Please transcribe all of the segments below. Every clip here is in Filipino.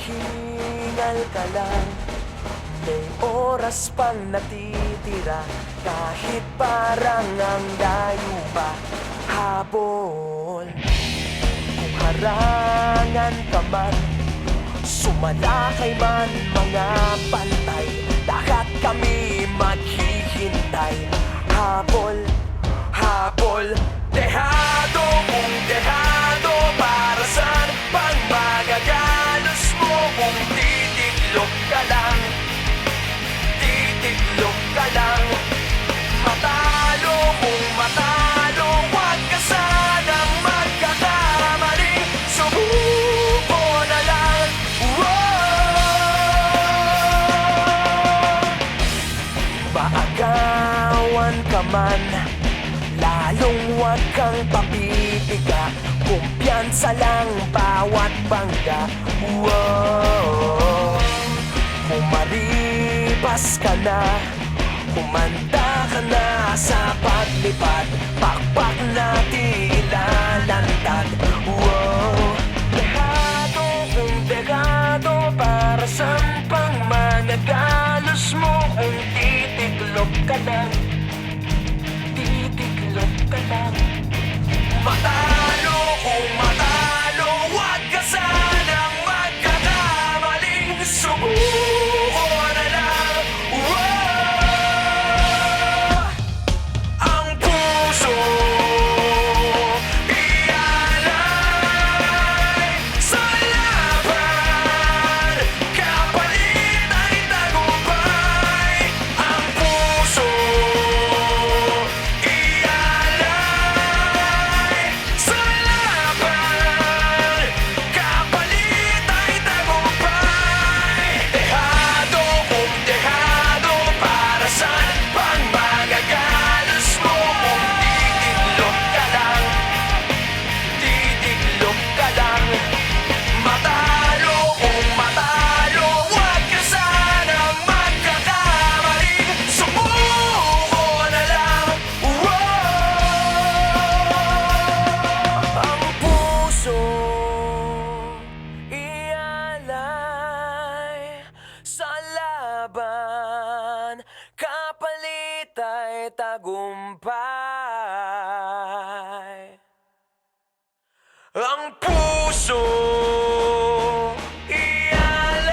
Maghingal ka lang, may oras pang natitira. Kahit parang ang layo pa, habol. Kung harangan ka man, sumalakay man mga pantay, lahat kami maghihintay. Habol, habol, dehado kung dehado. Para saan pang magagalos mo kung titiklop ka lang? Titiklop ka lang. Matalo kung matalo, huwag ka sanang magkakamali. Subuko na lang. Maagawan ka man, lalong huwag kang papipiga. Kumpiyansa lang bawat bangga. Kung maripas ka na, kumanda ka na sa paglipad, pakpak natin ilalantad. Dehado kung dehado, para saan pang managalos mo kung titiklop ka lang? Titiklop ka lang. Matalo kung matalo, huwag ka sanang magkakamaling. Subuko na lang. Ang puso ialay sa laban, kapalit ay tagumpay. Ang puso ialay sa laban, kapalit ay tagumpay. Dehado kung dehado, para saan pang magagalos mo kung titiklop ka lang? Titiklop ka lang. Matalo kung matalo, huwag ka sanang magkakamali. Sumuko na lang. Ang puso ialay sa laban, kapalit ay tagumpay. Ang puso ialay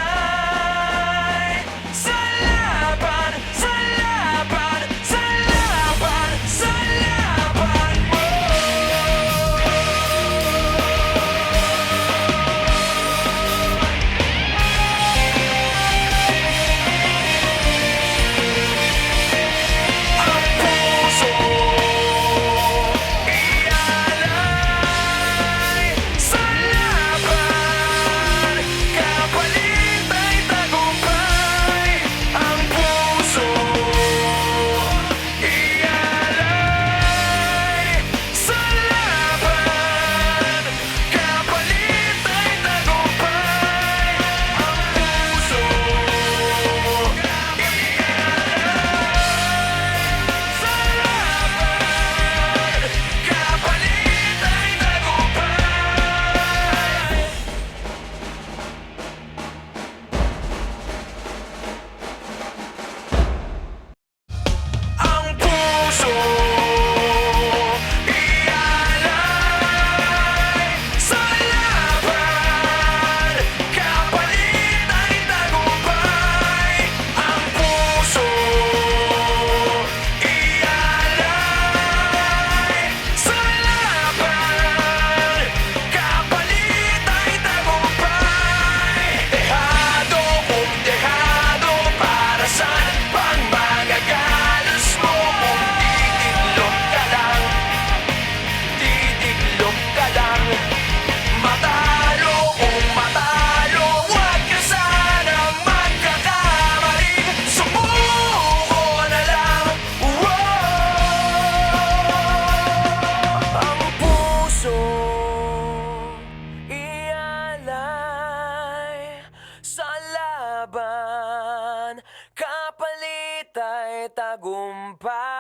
sa laban, sa laban, sa laban, sa laban mo. Ang puso ialay sa laban, kapalit ay tagumpay. Ang puso ialay sa laban, kapalit ay tagumpay. Ang puso sa laban, kapalit ay tagumpay. Ang puso ialay sa laban, kapalit ay tagumpay. Ang puso ialay sa laban, kapalit ay tagumpay. Dehado kung dehado, para saan pang magagalos mo kung titiklop ka lang? Titiklop ka lang. Matalo kung matalo, huwag ka sanang magkakamali. Sumuko na lang. Ang puso ialay sa laban, kapalit ay tagumpay.